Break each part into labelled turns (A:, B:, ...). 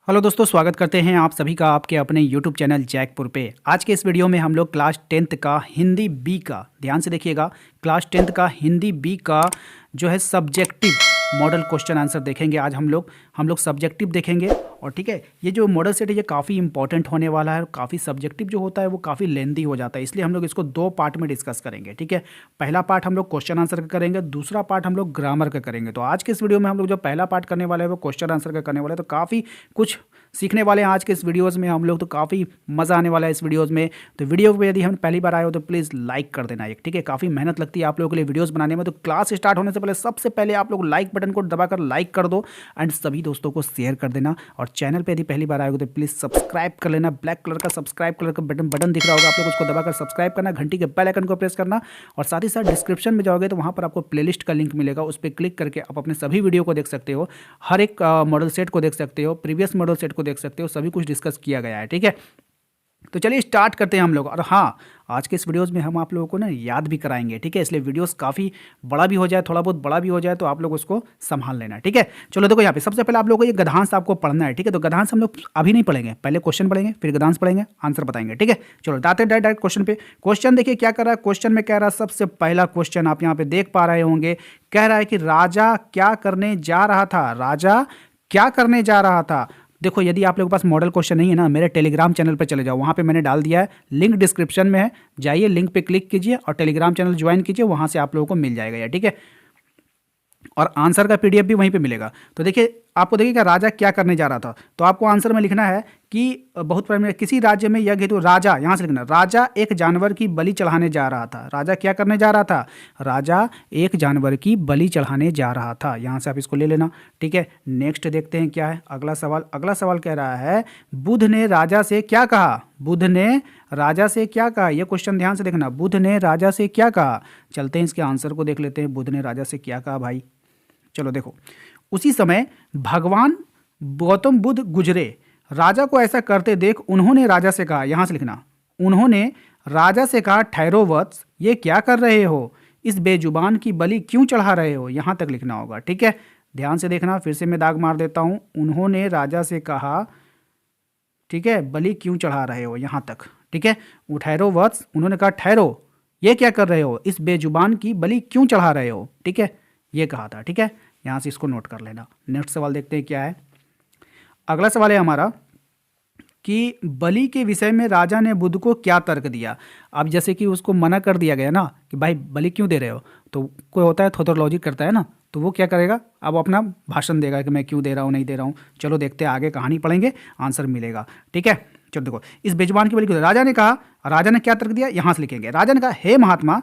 A: Hello दोस्तों, स्वागत करते हैं आप सभी का आपके अपने YouTube चैनल जैकपुर पे। आज के इस वीडियो में हम लोग क्लास 10th का हिंदी बी का, ध्यान से देखिएगा, क्लास 10th का हिंदी बी का जो है सब्जेक्टिव मॉडल क्वेश्चन आंसर देखेंगे। आज हम लोग सब्जेक्टिव देखेंगे। और ठीक है, ये जो मॉडल सेट है ये काफ़ी इंपॉर्टेंट होने वाला है। काफ़ी सब्जेक्टिव जो होता है वो काफ़ी लेंदी हो जाता है, इसलिए हम लोग इसको दो पार्ट में डिस्कस करेंगे। ठीक है, पहला पार्ट हम लोग क्वेश्चन आंसर का करेंगे, दूसरा पार्ट हम लोग ग्रामर का करेंगे। तो आज के इस वीडियो में हम लोग जो पहला पार्ट करने वाले हैं वो क्वेश्चन आंसर का करने वाले हैं। तो काफ़ी कुछ सीखने वाले हैं आज के इस वीडियोज़ में हम लोग, तो काफ़ी मज़ा आने वाला है इस वीडियोज़ में। तो वीडियो पे यदि हम पहली बार आए हो तो प्लीज़ लाइक कर देना एक, ठीक है। काफ़ी मेहनत लगती है आप लोगों के लिए वीडियोज़ बनाने में। तो क्लास स्टार्ट होने से पहले सबसे पहले आप लोग लाइक बटन को दबाकर लाइक कर दो एंड सभी दोस्तों को शेयर कर देना। और चैनल पे यदि पहली बार आए हो तो प्लीज़ सब्सक्राइब कर लेना। ब्लैक कलर का सब्सक्राइब कलर का बटन दिख रहा होगा, आप लोग उसको दबाकर सब्सक्राइब करना, घंटी के बेल आइकन को प्रेस करना। और साथ ही साथ डिस्क्रिप्शन में जाओगे तो वहाँ पर आपको प्लेलिस्ट का लिंक मिलेगा, उस पर क्लिक करके आप अपने सभी वीडियो को देख सकते हो, हर एक मॉडल सेट को देख सकते हो, प्रीवियस मॉडल सेट को देख सकते हो, सभी कुछ डिस्कस किया गया है। ठीक है, तो चलिए स्टार्ट करते हैं हम लोग। और हाँ, आज के इस वीडियोस में हम आप लोगों को ना याद भी कराएंगे। ठीक है, इसलिए वीडियोस काफ़ी बड़ा भी हो जाए, थोड़ा बहुत बड़ा भी हो जाए, तो आप लोग उसको संभाल लेना। ठीक है, चलो देखो यहाँ पे सबसे पहले आप लोगों को ये गद्यांश आपको पढ़ना है। ठीक है, तो गद्यांश हम लोग अभी नहीं पढ़ेंगे, पहले क्वेश्चन पढ़ेंगे फिर गद्यांश पढ़ेंगे, आंसर बताएंगे। ठीक है, चलो जाते हैं डायरेक्ट क्वेश्चन पे। क्वेश्चन देखिए क्या कर रहा है, क्वेश्चन में कह रहा है, सबसे पहला क्वेश्चन आप यहाँ पे देख पा रहे होंगे, कह रहा है कि राजा क्या करने जा रहा था। राजा क्या करने जा रहा था। देखो, यदि आप लोगों के पास मॉडल क्वेश्चन नहीं है ना, मेरे टेलीग्राम चैनल पे चले जाओ, वहाँ पे मैंने डाल दिया है, लिंक डिस्क्रिप्शन में है, जाइए लिंक पे क्लिक कीजिए और टेलीग्राम चैनल ज्वाइन कीजिए, वहाँ से आप लोगों को मिल जाएगा यार। ठीक है, और आंसर का पीडीएफ भी वहीं पे मिलेगा। तो देखिए, आपको देखिएगा राजा क्या करने जा रहा था, तो आपको आंसर में लिखना है कि बहुत प्राइमरी, किसी राज्य में यज्ञ हेतु राजा, यहाँ से लिखना, राजा एक जानवर की बलि चढ़ाने जा रहा था। राजा क्या करने जा रहा था, राजा एक जानवर की बलि चढ़ाने जा रहा था, यहाँ से आप इसको ले लेना। ठीक है, नेक्स्ट देखते हैं क्या है अगला सवाल। अगला सवाल कह रहा है, बुध ने राजा से क्या कहा। बुध ने राजा से क्या कहा, यह क्वेश्चन ध्यान से देखना, बुध ने राजा से क्या कहा। चलते हैं इसके आंसर को देख लेते हैं, बुध ने राजा से क्या कहा भाई। चलो देखो, उसी समय भगवान गौतम बुद्ध गुजरे, राजा को ऐसा करते देख उन्होंने राजा से कहा, यहां से लिखना, उन्होंने राजा से कहा, ठहरो वत्स, ये क्या कर रहे हो, इस बेजुबान की बलि क्यों चढ़ा रहे हो, यहां तक लिखना होगा। ठीक है, ध्यान से देखना, फिर से मैं दाग मार देता हूं, उन्होंने राजा से कहा, ठीक है, बलि क्यों चढ़ा रहे हो, यहां तक। ठीक है, ठहरो वत्स, उन्होंने कहा ठहरो, ये क्या कर रहे हो, इस बेजुबान की बलि क्यों चढ़ा रहे हो। ठीक है, ये कहा था। ठीक है, यहाँ से इसको नोट कर लेना। नेक्स्ट सवाल देखते हैं क्या है। अगला सवाल है हमारा कि बलि के विषय में राजा ने बुद्ध को क्या तर्क दिया। अब जैसे कि उसको मना कर दिया गया ना कि भाई बलि क्यों दे रहे हो, तो कोई होता है थोथोलॉजी करता है ना, तो वो क्या करेगा, अब अपना भाषण देगा कि मैं क्यों दे रहा हूँ, नहीं दे रहा हूँ। चलो देखते हैं, आगे कहानी पढ़ेंगे, आंसर मिलेगा। ठीक है, चलो देखो, इस बेजुबान की बलि क्यों, राजा ने कहा, राजा ने क्या तर्क दिया, यहाँ से लिखेंगे। राजा ने कहा, हे महात्मा,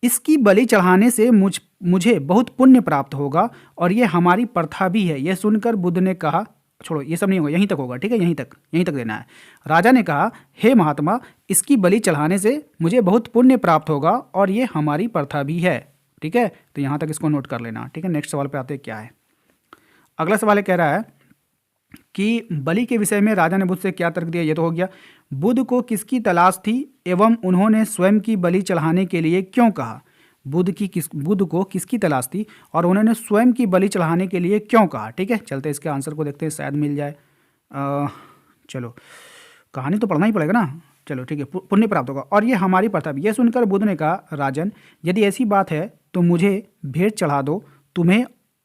A: इसकी बलि चढ़ाने से मुझे बहुत पुण्य प्राप्त होगा और ये हमारी प्रथा भी है। यह सुनकर बुद्ध ने कहा, छोड़ो ये सब नहीं होगा, यहीं तक होगा। ठीक है, यहीं तक देना है। राजा ने कहा, हे महात्मा, इसकी बलि चढ़ाने से मुझे बहुत पुण्य प्राप्त होगा और ये हमारी प्रथा भी है। ठीक है, तो यहाँ तक इसको नोट कर लेना। ठीक है, नेक्स्ट सवाल पे आते हैं क्या है। अगला सवाल कह रहा है कि बलि के विषय में राजा ने बुद्ध से क्या तर्क दिया, ये तो हो गया। बुद्ध को किसकी तलाश थी एवं उन्होंने स्वयं की बलि चढ़ाने के लिए क्यों कहा। बुद्ध को किसकी तलाश थी और उन्होंने स्वयं की बलि चढ़ाने के लिए क्यों कहा। ठीक है, चलते इसके आंसर को देखते हैं, शायद मिल जाए। चलो, कहानी तो पढ़ना ही पड़ेगा ना। चलो ठीक है, पुण्य प्राप्त होगा और ये हमारी प्रथा भी। यह सुनकर बुद्ध ने कहा, राजन, यदि ऐसी बात है तो मुझे भेंट चढ़ा दो, तुम्हें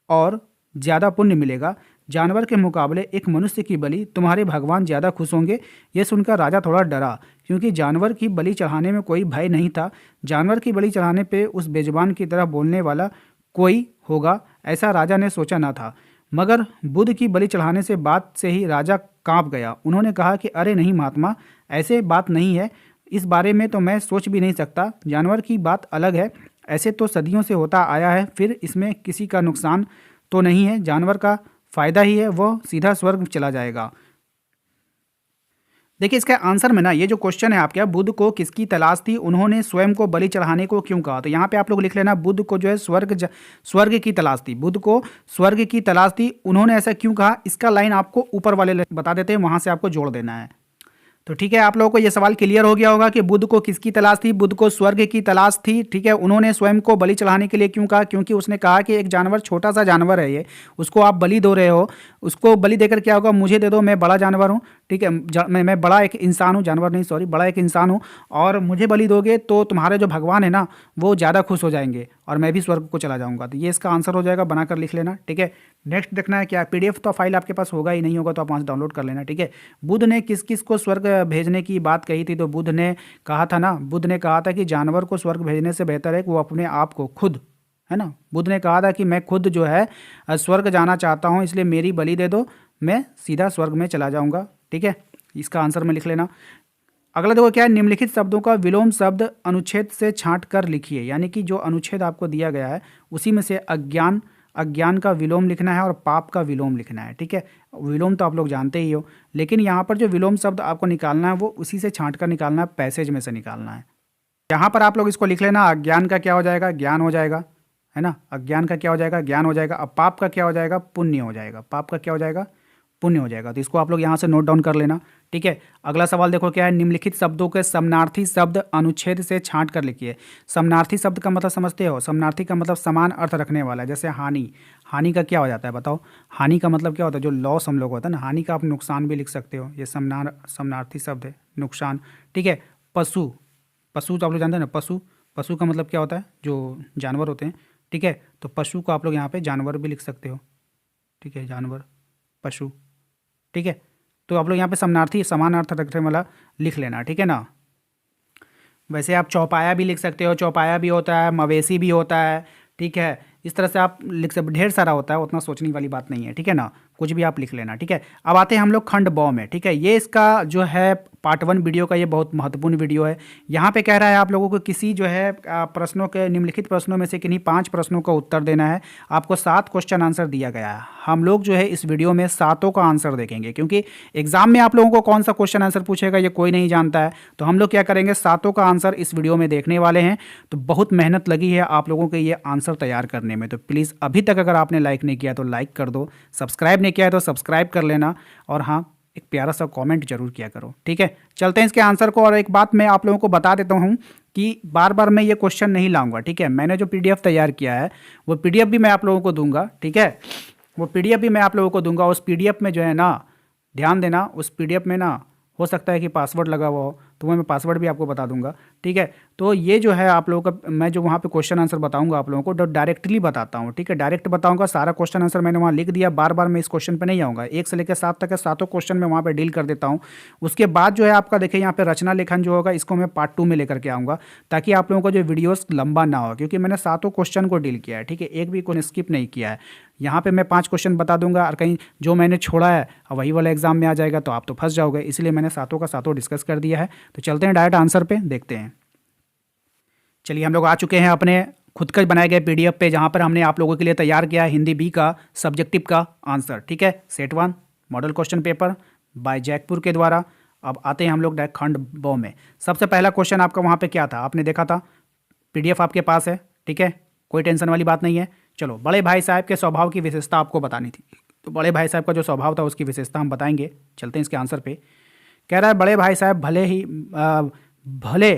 A: और ज़्यादा पुण्य मिलेगा। जानवर के मुकाबले एक मनुष्य की बलि तुम्हारे भगवान ज़्यादा खुश होंगे। यह सुनकर राजा थोड़ा डरा, क्योंकि जानवर की बलि चढ़ाने में कोई भय नहीं था। जानवर की बलि चढ़ाने पे उस बेजुबान की तरह बोलने वाला कोई होगा, ऐसा राजा ने सोचा ना था। मगर बुद्ध की बलि चढ़ाने से बात से ही राजा कांप गया। उन्होंने कहा कि अरे नहीं महात्मा, ऐसे बात नहीं है, इस बारे में तो मैं सोच भी नहीं सकता। जानवर की बात अलग है, ऐसे तो सदियों से होता आया है, फिर इसमें किसी का नुकसान तो नहीं है, जानवर का फायदा ही है, वह सीधा स्वर्ग चला जाएगा। देखिए इसका आंसर में ना, ये जो क्वेश्चन है आपके, बुद्ध को किसकी तलाश थी, उन्होंने स्वयं को बलि चढ़ाने को क्यों कहा, तो यहाँ पे आप लोग लिख लेना, बुद्ध को जो है स्वर्ग की तलाश थी। बुद्ध को स्वर्ग की तलाश थी, उन्होंने ऐसा क्यों कहा, इसका लाइन आपको ऊपर वाले बता देते हैं, वहां से आपको जोड़ देना है। तो ठीक है, आप लोगों को ये सवाल क्लियर हो गया होगा कि बुद्ध को किसकी तलाश थी। बुद्ध को स्वर्ग की तलाश थी। ठीक है, उन्होंने स्वयं को बलि चढ़ाने के लिए क्यों कहा? क्योंकि उसने कहा कि एक जानवर, छोटा सा जानवर है ये, उसको आप बलि दो रहे हो, उसको बलि देकर क्या होगा? मुझे दे दो, मैं बड़ा जानवर हूँ। ठीक है, मैं बड़ा एक इंसान हूँ, जानवर नहीं, सॉरी, बड़ा एक इंसान हूँ, और मुझे बलि दोगे तो तुम्हारे जो भगवान है ना, वो ज़्यादा खुश हो जाएंगे और मैं भी स्वर्ग को चला जाऊँगा। तो ये इसका आंसर हो जाएगा, बनाकर लिख लेना। ठीक है, नेक्स्ट देखना है क्या, पीडीएफ तो फाइल आपके पास होगा ही, नहीं होगा तो आप वहाँ से डाउनलोड कर लेना। ठीक है, बुद्ध ने किस किस को स्वर्ग भेजने की बात कही थी? तो बुद्ध ने कहा था ना, बुद्ध ने कहा था कि जानवर को स्वर्ग भेजने से बेहतर है कि वो अपने आप को खुद, है ना, बुद्ध ने कहा था कि मैं खुद जो है स्वर्ग जाना चाहता हूँ, इसलिए मेरी बलि दे दो, मैं सीधा स्वर्ग में चला जाऊँगा। ठीक है, इसका आंसर में लिख लेना। अगला देखो क्या है, निम्नलिखित शब्दों का विलोम शब्द अनुच्छेद से छांट कर लिखिए। यानी कि जो अनुच्छेद आपको दिया गया है उसी में से अज्ञान, अज्ञान का विलोम लिखना है और पाप का विलोम लिखना है। ठीक है, विलोम तो आप लोग जानते ही हो, लेकिन यहाँ पर जो विलोम शब्द आपको निकालना है वो उसी से छांट कर निकालना है, पैसेज में से निकालना है। यहाँ पर आप लोग इसको लिख लेना, अज्ञान का क्या हो जाएगा? ज्ञान हो जाएगा, है ना, अज्ञान का क्या हो जाएगा? ज्ञान हो जाएगा। अब पाप का क्या हो जाएगा? पुण्य हो जाएगा। पाप का क्या हो जाएगा? पुण्य हो जाएगा। तो इसको आप लोग यहाँ से नोट डाउन कर लेना। ठीक है, अगला सवाल देखो क्या है, निम्नलिखित शब्दों के समानार्थी शब्द अनुच्छेद से छांट कर लिखिए। समानार्थी शब्द का मतलब समझते हो? समानार्थी का मतलब समान अर्थ रखने वाला है। जैसे हानि, हानि का क्या हो जाता है बताओ? हानि का मतलब क्या होता है? जो लॉस हम लोग होता है ना, हानि का आप नुकसान भी लिख सकते हो, ये समानार्थी शब्द है, नुकसान। ठीक है, पशु, पशु तो आप लोग जानते हैं ना, पशु, पशु का मतलब क्या होता है? जो जानवर होते हैं। ठीक है, तो पशु को आप लोग यहाँ पे जानवर भी लिख सकते हो। ठीक है, जानवर, पशु। ठीक है, तो आप लोग यहाँ पे समानार्थी, समान अर्थ रखने वाला लिख लेना। ठीक है ना। वैसे आप चौपाया भी लिख सकते हो, चौपाया भी होता है, मवेशी भी होता है। ठीक है, इस तरह से आप लिख सकते, ढेर सारा होता है, उतना सोचने वाली बात नहीं है। ठीक है ना, कुछ भी आप लिख लेना। ठीक है, अब आते हैं हम लोग खंड ब में। ठीक है, ये इसका जो है पार्ट 1 वीडियो का ये बहुत महत्वपूर्ण वीडियो है। यहाँ पे कह रहा है आप लोगों को किसी जो है प्रश्नों के, निम्नलिखित प्रश्नों में से किन्हीं 5 प्रश्नों का उत्तर देना है। आपको 7 क्वेश्चन आंसर दिया गया है। हम लोग जो है इस वीडियो में 7 का आंसर देखेंगे, क्योंकि एग्जाम में आप लोगों को कौन सा क्वेश्चन आंसर पूछेगा ये कोई नहीं जानता है। तो हम लोग क्या करेंगे, 7 का आंसर इस वीडियो में देखने वाले हैं। तो बहुत मेहनत लगी है आप लोगों के ये आंसर तैयार करने में। तो प्लीज़ अभी तक अगर आपने लाइक नहीं किया तो लाइक कर दो, सब्सक्राइब नहीं किया है तो सब्सक्राइब कर लेना, और हाँ, एक प्यारा सा कमेंट जरूर किया करो। ठीक है, चलते हैं इसके आंसर को। और एक बात मैं आप लोगों को बता देता हूँ कि बार बार मैं ये क्वेश्चन नहीं लाऊंगा। ठीक है, मैंने जो पीडीएफ तैयार किया है वो पीडीएफ भी मैं आप लोगों को दूंगा। ठीक है, वो पीडीएफ भी मैं आप लोगों को दूंगा। उस पीडीएफ में जो है ना, ध्यान देना, उस पीडीएफ में ना हो सकता है कि पासवर्ड लगा हुआ हो, तो मैं पासवर्ड भी आपको बता दूंगा। ठीक है, तो ये जो है आप लोगों का, मैं जो वहाँ पे क्वेश्चन आंसर बताऊंगा आप लोगों को, तो डायरेक्टली बताता हूँ। ठीक है, डायरेक्ट बताऊंगा, सारा क्वेश्चन आंसर मैंने वहाँ लिख दिया। बार बार मैं इस क्वेश्चन पे नहीं आऊँगा, 1 से लेकर 7 तक के 7 क्वेश्चन मैं वहाँ पे डील कर देता हूँ। उसके बाद जो है आपका देखिए यहाँ पे रचना लेखन जो होगा, इसको मैं पार्ट 2 में लेकर के आऊँगा, ताकि आप लोगों का जो वीडियोस लंबा ना हो, क्योंकि मैंने 7 क्वेश्चन को डील किया है। ठीक है, एक भी को स्किप नहीं किया है। यहाँ पे मैं 5 क्वेश्चन बता दूंगा, और कहीं जो मैंने छोड़ा है वही वाला एग्जाम में आ जाएगा तो आप तो फंस जाओगे, इसलिए मैंने 7 का 7 डिस्कस कर दिया है। तो चलते हैं डायरेक्ट आंसर पे, देखते हैं। चलिए, हम लोग आ चुके हैं अपने खुद का बनाए गए पीडीएफ पे, जहाँ पर हमने आप लोगों के लिए तैयार किया है हिंदी बी का सब्जेक्टिव का आंसर। ठीक है, set 1 model question paper by जैकपुर के द्वारा। अब आते हैं हम लोग डायरेक्ट खंड ब में। सबसे पहला क्वेश्चन आपका वहाँ पे क्या था, आपने देखा था, पीडीएफ आपके पास है। ठीक है, कोई टेंशन वाली बात नहीं है। चलो, बड़े भाई साहब के स्वभाव की विशेषता आपको बतानी थी, तो बड़े भाई साहब का जो स्वभाव था उसकी विशेषता हम बताएंगे। चलते हैं इसके आंसर पे। कह रहा है बड़े भाई साहब भले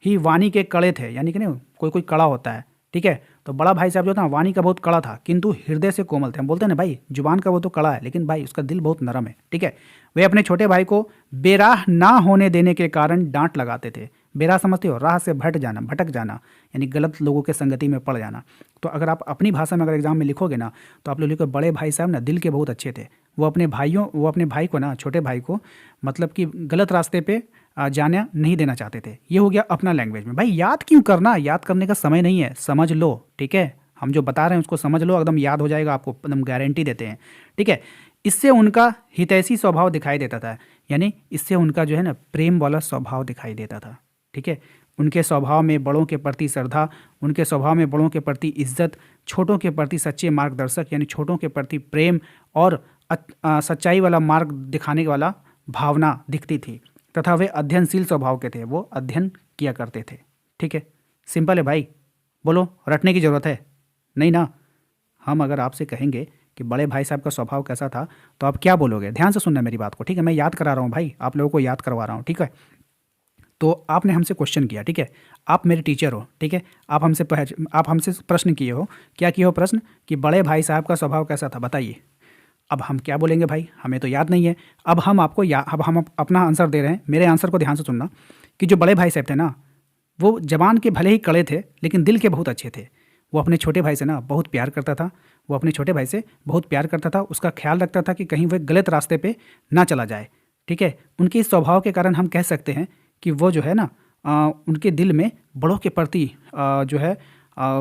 A: ही वाणी के कड़े थे, यानी कि नहीं, कोई कोई कड़ा होता है। ठीक है, तो बड़ा भाई साहब जो था वाणी का बहुत कड़ा था, किंतु हृदय से कोमल थे। हम बोलते हैं ना भाई, जुबान का वो तो कड़ा है, लेकिन भाई उसका दिल बहुत नरम है। ठीक है, वे अपने छोटे भाई को बेराह ना होने देने के कारण डांट लगाते थे। बेराह समझते हो? राह से भटक जाना, यानी गलत लोगों के संगति में पड़ जाना। तो अगर आप अपनी भाषा में अगर एग्जाम में लिखोगे ना, तो आप लोग लिखो बड़े भाई साहब ना दिल के बहुत अच्छे थे। वो अपने भाई को ना, छोटे भाई को, मतलब कि गलत रास्ते पे जाने नहीं देना चाहते थे। ये हो गया अपना लैंग्वेज में। भाई याद क्यों करना, याद करने का समय नहीं है, समझ लो। ठीक है, हम जो बता रहे हैं उसको समझ लो, एकदम याद हो जाएगा आपको, एकदम गारंटी देते हैं। ठीक है, इससे उनका हितैषी स्वभाव दिखाई देता था, यानी इससे उनका जो है ना प्रेम वाला स्वभाव दिखाई देता था। ठीक है, उनके स्वभाव में बड़ों के प्रति श्रद्धा, उनके स्वभाव में बड़ों के प्रति इज्जत, छोटों के प्रति सच्चे मार्गदर्शक, यानी छोटों के प्रति प्रेम और सच्चाई वाला मार्ग दिखाने वाला भावना दिखती थी, तथा वे अध्ययनशील स्वभाव के थे, वो अध्ययन किया करते थे। ठीक है, सिंपल है भाई, बोलो रटने की ज़रूरत है नहीं ना। हम अगर आपसे कहेंगे कि बड़े भाई साहब का स्वभाव कैसा था, तो आप क्या बोलोगे? ध्यान से सुनना मेरी बात को, ठीक है? मैं याद करा रहा हूँ भाई, आप लोगों को याद करवा रहा हूँ, ठीक है? तो आपने हमसे क्वेश्चन किया, ठीक है? आप मेरे टीचर हो, ठीक है? आप हमसे प्रश्न किए हो। क्या किए हो प्रश्न? कि बड़े भाई साहब का स्वभाव कैसा था, बताइए। अब हम क्या बोलेंगे भाई, हमें तो याद नहीं है। अब हम आपको अब हम अपना आंसर दे रहे हैं। मेरे आंसर को ध्यान से सुनना कि जो बड़े भाई साहब थे ना, वो जबान के भले ही कड़े थे लेकिन दिल के बहुत अच्छे थे। वो अपने छोटे भाई से ना बहुत प्यार करता था। वो अपने छोटे भाई से बहुत प्यार करता था, उसका ख्याल रखता था कि कहीं वह गलत रास्ते पे ना चला जाए, ठीक है? उनके इस स्वभाव के कारण हम कह सकते हैं कि वो जो है ना, उनके दिल में बड़ों के प्रति जो है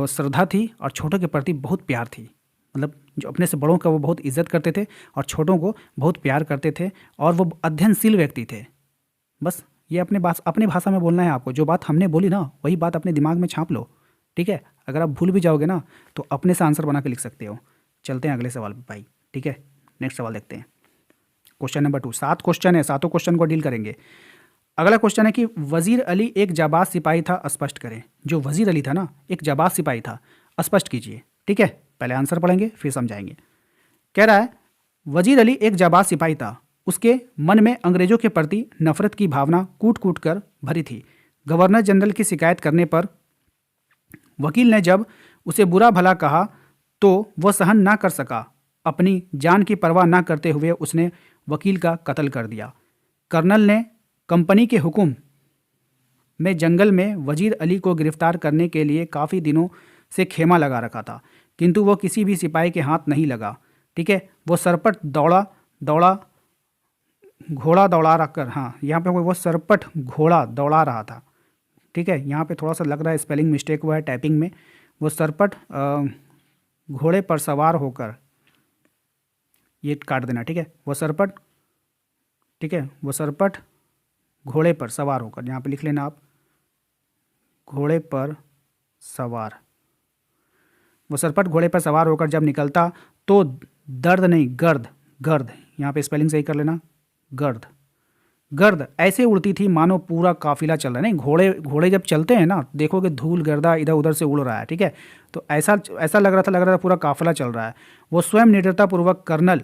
A: श्रद्धा थी और छोटों के प्रति बहुत प्यार थी। मतलब जो अपने से बड़ों का वो बहुत इज्जत करते थे और छोटों को बहुत प्यार करते थे, और वो अध्ययनशील व्यक्ति थे। बस ये अपनी भाषा में बोलना है आपको। जो बात हमने बोली ना, वही बात अपने दिमाग में छाप लो, ठीक है? अगर आप भूल भी जाओगे ना, तो अपने से आंसर बना के लिख सकते हो। चलते हैं अगले सवाल पे भाई, ठीक है? नेक्स्ट सवाल देखते हैं। Question number 2। 7 क्वेश्चन है, सातों क्वेश्चन को डील करेंगे। अगला क्वेश्चन है कि वजीर अली एक जाबाज सिपाही था, स्पष्ट करें। जो वजीर अली था ना, एक जाबाज सिपाही था, स्पष्ट कीजिए, ठीक है? पहले आंसर पढ़ेंगे फिर समझाएंगे। कह रहा है वजीर अली एक जाबाज सिपाही था, उसके मन में अंग्रेजों के प्रति नफरत की भावना कूट कूट कर भरी थी। गवर्नर जनरल की शिकायत करने पर वकील ने जब उसे बुरा भला कहा तो वह सहन ना कर सका। अपनी जान की परवाह ना करते हुए उसने वकील का कत्ल कर दिया। कर्नल ने कंपनी के हुक्म में जंगल में वजीर अली को गिरफ्तार करने के लिए काफ़ी दिनों से खेमा लगा रखा था, किंतु वो किसी भी सिपाही के हाथ नहीं लगा, ठीक है? वो सरपट घोड़ा दौड़ा रखकर, हाँ यहाँ पे वो सरपट घोड़ा दौड़ा रहा था, ठीक है? यहाँ पे थोड़ा सा लग रहा है स्पेलिंग मिस्टेक हुआ है टाइपिंग में। वो सरपट घोड़े पर सवार होकर, ये काट देना, ठीक है? वो सरपट, ठीक है? वो सरपट घोड़े पर सवार होकर, यहाँ पे लिख लेना आप, घोड़े पर सवार। वो सरपट घोड़े पर सवार होकर जब निकलता तो दर्द नहीं गर्द, गर्द यहाँ पे स्पेलिंग सही कर लेना, गर्द, गर्द ऐसे उड़ती थी मानो पूरा काफिला चल रहा है। नहीं, घोड़े जब चलते हैं ना, देखोगे धूल गर्दा इधर उधर से उड़ रहा है, ठीक है? तो ऐसा लग रहा था पूरा काफिला चल रहा है। वो स्वयं निडरतापूर्वक कर्नल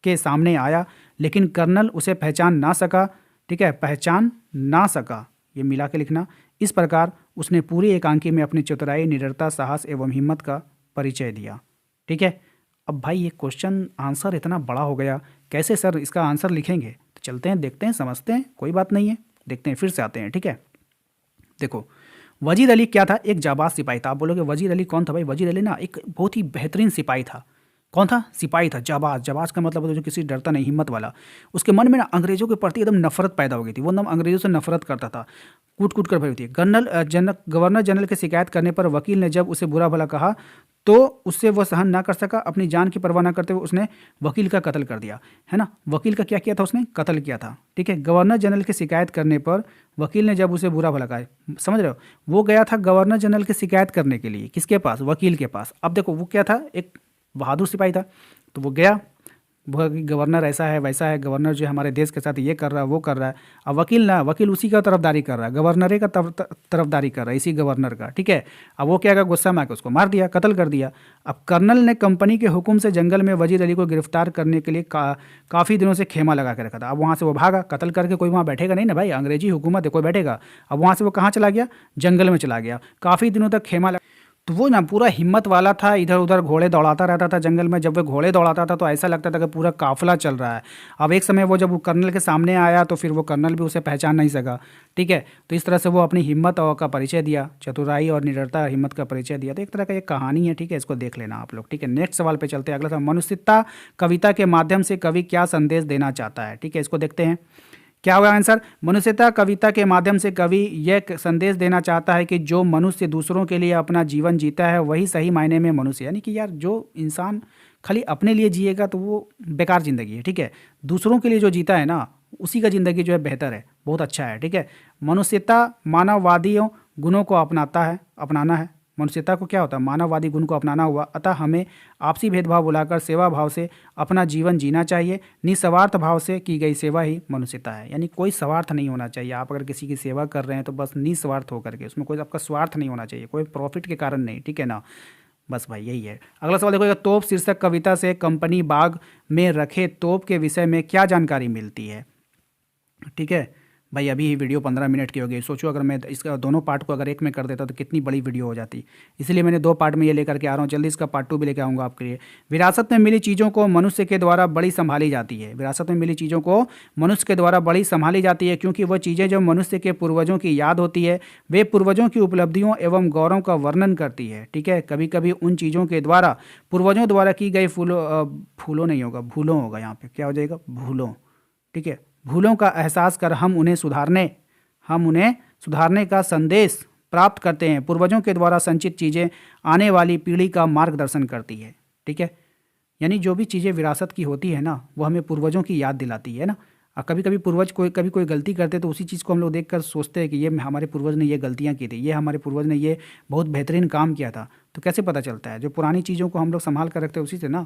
A: के सामने आया, लेकिन कर्नल उसे पहचान ना सका, ठीक है? पहचान ना सका, ये मिला के लिखना। इस प्रकार उसने पूरी एकांकी में अपनी चतुराई, निडरता, साहस एवं हिम्मत का परिचय दिया, ठीक है? अब भाई ये क्वेश्चन आंसर इतना बड़ा हो गया, कैसे सर इसका आंसर लिखेंगे? तो चलते हैं, देखते हैं, समझते हैं, कोई बात नहीं है, देखते हैं, फिर से आते हैं, ठीक है? देखो, वजीर अली क्या था? एक जाबाज सिपाही था। आप बोलोगे वजीर अली कौन था भाई? वजीर अली ना एक बहुत ही बेहतरीन सिपाही था। कौन था? सिपाही था, जाबाज। जाबाज का मतलब जो किसी डरता नहीं, हिम्मत वाला। उसके मन में ना अंग्रेजों के प्रति एकदम नफरत पैदा हो गई थी। वो एकदम अंग्रेजों से नफरत करता था, कूट कूट कर भरी थी। गवर्नर जनरल की शिकायत करने पर वकील ने जब उसे बुरा भला कहा तो उससे वह सहन ना कर सका। अपनी जान की परवाह ना करते हुए उसने वकील का कत्ल कर दिया, है ना? वकील का क्या किया था उसने? कत्ल किया था, ठीक है? गवर्नर जनरल की शिकायत करने पर वकील ने जब उसे बुरा भला कहा, समझ रहे हो? वो गया था गवर्नर जनरल की शिकायत करने के लिए, किसके पास? वकील के पास। अब देखो वो क्या था? एक बहादुर सिपाही था, तो वो गया, वो गवर्नर ऐसा है वैसा है, गवर्नर जो है हमारे देश के साथ ये कर रहा है वो कर रहा है। अब वकील उसी का तरफदारी कर रहा है, गवर्नर का तरफदारी कर रहा है, इसी गवर्नर का, ठीक है? अब वो क्या कर, गुस्सा में आकर उसको मार दिया, कत्ल कर दिया। अब कर्नल ने कंपनी के हुक्म से जंगल में वजीर अली को गिरफ्तार करने के लिए काफ़ी दिनों से खेमा लगा के रखा था। अब वहाँ से वो भागा, कत्ल करके कोई वहाँ बैठेगा नहीं ना भाई, अंग्रेजी हुकूमत है, कोई बैठेगा? अब वहाँ से वो कहाँ चला गया? जंगल में चला गया, काफ़ी दिनों तक खेमा लगा। तो वो ना पूरा हिम्मत वाला था, इधर उधर घोड़े दौड़ाता रहता था जंगल में। जब वो घोड़े दौड़ाता था तो ऐसा लगता था कि पूरा काफिला चल रहा है। अब एक समय वो जब वो कर्नल के सामने आया तो फिर वो कर्नल भी उसे पहचान नहीं सका, ठीक है? तो इस तरह से वो अपनी हिम्मत और का परिचय दिया, चतुराई और निडरता, हिम्मत का परिचय दिया। तो एक तरह का एक कहानी है, ठीक है? इसको देख लेना आप लोग, ठीक है? नेक्स्ट सवाल पे चलते हैं। अगला सवाल, मनुष्यता कविता के माध्यम से कवि क्या संदेश देना चाहता है, ठीक है? इसको देखते हैं, क्या होगा आंसर? मनुष्यता कविता के माध्यम से कवि यह संदेश देना चाहता है कि जो मनुष्य दूसरों के लिए अपना जीवन जीता है वही सही मायने में मनुष्य। यानी कि यार जो इंसान खाली अपने लिए जिएगा तो वो बेकार ज़िंदगी है, ठीक है? दूसरों के लिए जो जीता है ना, उसी का ज़िंदगी जो है बेहतर है, बहुत अच्छा है, ठीक है? मनुष्यता मानववादियों गुणों को अपनाना है। मनुष्यता को क्या होता है? मानववादी गुण को अपनाना हुआ। अतः हमें आपसी भेदभाव भुलाकर सेवा भाव से अपना जीवन जीना चाहिए। निस्वार्थ भाव से की गई सेवा ही मनुष्यता है। यानी कोई स्वार्थ नहीं होना चाहिए। आप अगर किसी की सेवा कर रहे हैं तो बस निस्वार्थ होकर के, उसमें कोई आपका स्वार्थ नहीं होना चाहिए, कोई प्रॉफिट के कारण नहीं, ठीक है ना? बस भाई यही है। अगला सवाल देखो, तोप शीर्षक कविता से कंपनी बाग में रखे तोप के विषय में क्या जानकारी मिलती है। ठीक है भाई, अभी ही वीडियो 15 मिनट की हो गई। सोचो अगर मैं इसका दोनों पार्ट को अगर एक में कर देता तो कितनी बड़ी वीडियो हो जाती। इसलिए मैंने 2 पार्ट में ये लेकर के आ रहा हूँ। जल्दी इसका पार्ट 2 भी लेकर आऊँगा आपके लिए। विरासत में मिली चीज़ों को मनुष्य के द्वारा बड़ी संभाली जाती है। विरासत में मिली चीज़ों को मनुष्य के द्वारा बड़ी संभाली जाती है क्योंकि वह चीज़ें जो मनुष्य के पूर्वजों की याद होती है, वे पूर्वजों की उपलब्धियों एवं गौरव का वर्णन करती है। ठीक है, कभी कभी उन चीज़ों के द्वारा पूर्वजों द्वारा की गई फूलों नहीं होगा, भूलों होगा, यहाँ पे क्या हो जाएगा, भूलों। ठीक है, भूलों का एहसास कर हम उन्हें सुधारने का संदेश प्राप्त करते हैं। पूर्वजों के द्वारा संचित चीज़ें आने वाली पीढ़ी का मार्गदर्शन करती है। ठीक है, यानी जो भी चीज़ें विरासत की होती है ना, वो हमें पूर्वजों की याद दिलाती है ना। और कभी कभी पूर्वज कोई गलती करते तो उसी चीज़ को हम लोग देखकर सोचते हैं कि ये हमारे पूर्वज ने ये गलतियाँ की थी, ये हमारे पूर्वज ने ये बहुत बेहतरीन काम किया था। तो कैसे पता चलता है, जो पुरानी चीज़ों को हम लोग संभाल कर रखते हैं उसी से ना।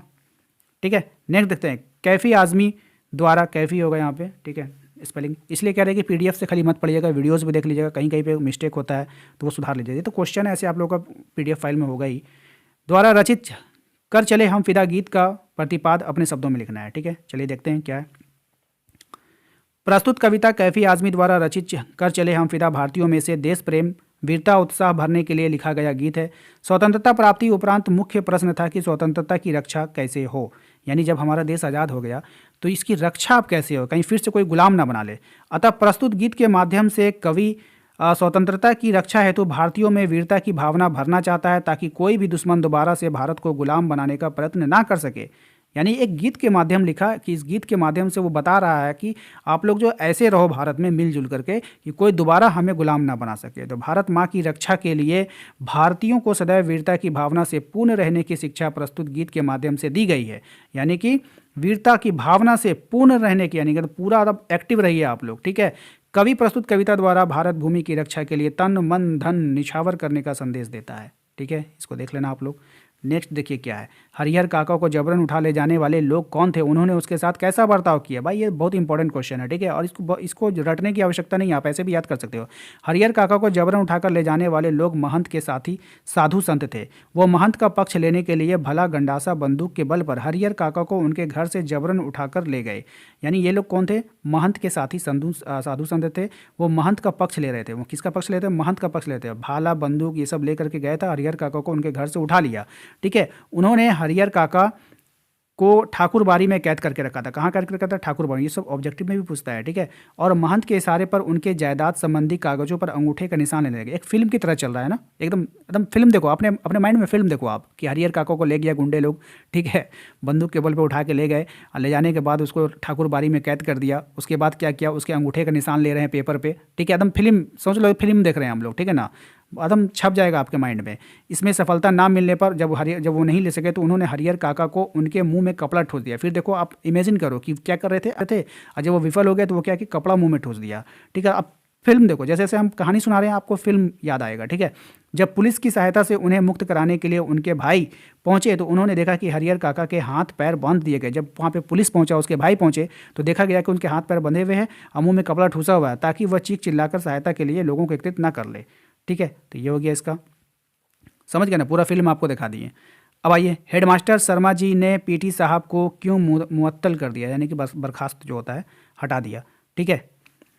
A: ठीक है, नेक्स्ट देखते हैं, कैफ़ी आज़मी द्वारा, कैफ़ी होगा यहाँ पे। ठीक है, स्पेलिंग इसलिए कह रहे हैं कि पीडीएफ से खाली मत पढ़िएगा, वीडियोस भी देख लीजिएगा, कहीं कहीं पे मिस्टेक होता है तो वो सुधार लीजिए। तो क्वेश्चन ऐसे आप लोगों का पीडीएफ फाइल में होगा ही। द्वारा रचित कर चले हम फिदा गीत का प्रतिपाद अपने शब्दों में लिखना है। ठीक है, चलिए देखते हैं क्या है। प्रस्तुत कविता कैफ़ी आज़मी द्वारा रचित कर चले हम फिदा भारतीयों में से देश प्रेम, वीरता, उत्साह भरने के लिए लिखा गया गीत है। स्वतंत्रता प्राप्ति उपरांत मुख्य प्रश्न था कि स्वतंत्रता की रक्षा कैसे हो, यानी जब हमारा देश आज़ाद हो गया तो इसकी रक्षा अब कैसे हो, कहीं फिर से कोई गुलाम ना बना ले। अतः प्रस्तुत गीत के माध्यम से कवि स्वतंत्रता की रक्षा हेतु भारतीयों में वीरता की भावना भरना चाहता है ताकि कोई भी दुश्मन दोबारा से भारत को गुलाम बनाने का प्रयत्न ना कर सके। यानी एक गीत के माध्यम लिखा कि इस गीत के माध्यम से वो बता रहा है कि आप लोग जो ऐसे रहो भारत में मिलजुल करके कि कोई दोबारा हमें गुलाम ना बना सके। तो भारत माँ की रक्षा के लिए भारतीयों को सदैव वीरता की भावना से पूर्ण रहने की शिक्षा प्रस्तुत गीत के माध्यम से दी गई है। यानी कि वीरता की भावना से पूर्ण रहने की, यानी कि पूरा एक्टिव रहिए आप लोग। ठीक है, कवि प्रस्तुत कविता द्वारा भारत भूमि की रक्षा के लिए तन मन धन निछावर करने का संदेश देता है। ठीक है, इसको देख लेना आप लोग। नेक्स्ट देखिए क्या है, हरिहर काका को जबरन उठा ले जाने वाले लोग कौन थे, उन्होंने उसके साथ कैसा बर्ताव किया। भाई ये बहुत इंपॉर्टेंट क्वेश्चन है। ठीक है, और इसको रटने की आवश्यकता नहीं, आप ऐसे भी याद कर सकते हो। हरिहर काका को जबरन उठाकर ले जाने वाले लोग महंत के साथी साधु संत थे। वो महंत का पक्ष लेने के लिए भला गंडासा बंदूक के बल पर हरिहर काका को उनके घर से जबरन उठाकर ले गए। यानी ये लोग कौन थे, महंत के साथी साधु संत थे। वो महंत का पक्ष ले रहे थे। वो किसका पक्ष लेते, महंत का पक्ष लेते। भाला बंदूक ये सब लेकर के गया था, हरिहर काका को उनके घर से उठा लिया। ठीक है, उन्होंने हरिहर काका को ठाकुर बाड़ी में कैद करके रखा था। कहाँ कैद करके रखा था, ठाकुर बाड़ी। ये सब ऑब्जेक्टिव में भी पूछता है। ठीक है, और महंत के इशारे पर उनके जायदाद संबंधी कागजों पर अंगूठे का निशान लेने लगे। एक फिल्म की तरह चल रहा है ना, एकदम एकदम फिल्म देखो, अपने माइंड में फिल्म देखो आप कि हरिहर काका को ले गया गुंडे लोग। ठीक है, बंदूक के बल पर उठा के ले गए और ले जाने के बाद उसको ठाकुर बाड़ी में कैद कर दिया। उसके बाद क्या किया, उसके अंगूठे का निशान ले रहे हैं पेपर पे। ठीक है, एकदम फिल्म समझ लो, फिल्म देख रहे हैं हम लोग। ठीक है ना, एकदम छप जाएगा आपके माइंड में। इसमें सफलता ना मिलने पर जब वो नहीं ले सके तो उन्होंने हरिहर काका को उनके मुंह में कपड़ा ठोस दिया। फिर देखो आप इमेजिन करो कि क्या कर रहे थे और जब वो विफल हो गए तो वो क्या कि कपड़ा मुंह में ठोस दिया। ठीक है, अब फिल्म देखो, जैसे जैसे हम कहानी सुना रहे हैं आपको फिल्म याद आएगा। ठीक है, जब पुलिस की सहायता से उन्हें मुक्त कराने के लिए उनके भाई पहुंचे तो उन्होंने देखा कि हरिहर काका के हाथ पैर बांध दिए गए। जब वहाँ पे पुलिस पहुंचा, उसके भाई पहुंचे तो देखा गया कि उनके हाथ पैर बंधे हुए हैं और मुंह में कपड़ा ठूसा हुआ है ताकि वह चीख चिल्लाकर सहायता के लिए लोगों को एकत्रित ना कर ले। ठीक है, तो ये हो गया इसका, समझ गए ना, पूरा फिल्म आपको दिखा दी है। अब आइए, हेडमास्टर शर्मा जी ने पीटी साहब को क्यों मुअत्तल कर दिया, यानी कि बस बर्खास्त जो होता है हटा दिया। ठीक है,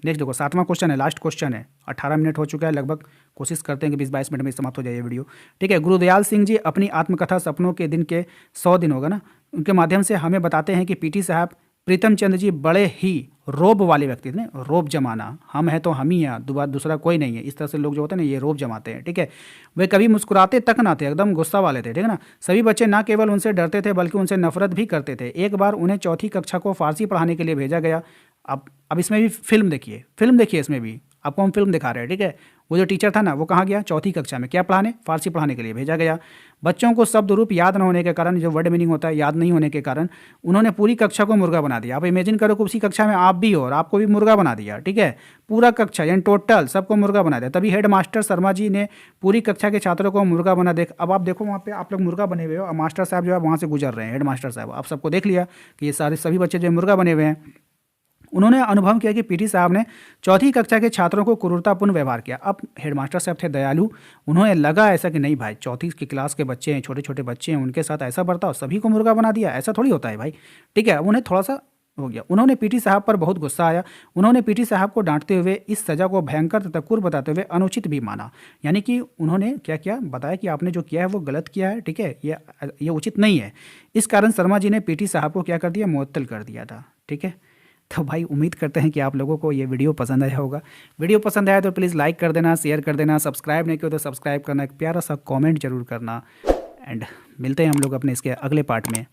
A: नेक्स्ट देखो, 7वां क्वेश्चन है, लास्ट क्वेश्चन है। 18 मिनट हो चुका है लगभग, कोशिश करते हैं कि 20-22 मिनट में समाप्त हो जाए ये वीडियो। ठीक है, गुरुदयाल सिंह जी अपनी आत्मकथा सपनों के दिन के 100 दिन होगा ना, उनके माध्यम से हमें बताते हैं कि पीटी साहब प्रीतम चंद जी बड़े ही रोब वाले व्यक्ति थे। रोब जमाना, हम हैं तो हम ही हैं, दूसरा कोई नहीं है, इस तरह से लोग जो होते हैं ना ये रोब जमाते हैं। ठीक है, वे कभी मुस्कुराते तक ना थे, एकदम गुस्सा वाले थे। ठीक है ना, सभी बच्चे ना केवल उनसे डरते थे बल्कि उनसे नफरत भी करते थे। एक बार उन्हें चौथी कक्षा को फारसी पढ़ाने के लिए भेजा गया। अब इसमें भी फिल्म देखिए इसमें भी आपको हम फिल्म दिखा रहे हैं। ठीक है, वो जो टीचर था ना वो कहाँ गया, चौथी कक्षा में, क्या पढ़ाने, फारसी पढ़ाने के लिए भेजा गया। बच्चों को शब्द रूप याद न होने के कारण, जो वर्ड मीनिंग होता है याद नहीं होने के कारण, उन्होंने पूरी कक्षा को मुर्गा बना दिया। आप इमेजिन करो कि उसी कक्षा में आप भी हो और आपको भी मुर्गा बना दिया। ठीक है, पूरा कक्षा यानी टोटल सबको मुर्गा बना दिया। तभी हेडमास्टर शर्मा जी ने पूरी कक्षा के छात्रों को मुर्गा बना अब आप देखो वहाँ पे आप लोग मुर्गा बने हुए हो और मास्टर साहब जो है वहाँ से गुजर रहे हैं, हेडमास्टर साहब, आप सबको देख लिया कि ये सभी बच्चे जो मुर्गा बने हुए हैं। उन्होंने अनुभव किया कि पीटी साहब ने चौथी कक्षा के छात्रों को क्रूरतापूर्ण व्यवहार किया। अब हेडमास्टर साहब थे दयालु, उन्होंने लगा ऐसा कि नहीं भाई, चौथी की क्लास के बच्चे हैं, छोटे छोटे बच्चे हैं, उनके साथ ऐसा बर्ताव, सभी को मुर्गा बना दिया, ऐसा थोड़ी होता है भाई। ठीक है, उन्हें थोड़ा सा हो गया। उन्होंने पीटी साहब पर बहुत गुस्सा आया। उन्होंने पीटी साहब को डांटते हुए इस सज़ा को भयंकर तथा क्रूर बताते हुए अनुचित भी माना। यानी कि उन्होंने क्या किया, बताया कि आपने जो किया है वो गलत किया है, ठीक है, ये उचित नहीं है। इस कारण शर्मा जी ने पीटी साहब को क्या कर दिया, मुअत्तल कर दिया था। ठीक है, तो भाई उम्मीद करते हैं कि आप लोगों को ये वीडियो पसंद आया होगा। वीडियो पसंद आया तो प्लीज़ लाइक कर देना, शेयर कर देना, सब्सक्राइब नहीं किया तो सब्सक्राइब करना, एक प्यारा सा कमेंट जरूर करना। एंड मिलते हैं हम लोग अपने इसके अगले पार्ट में।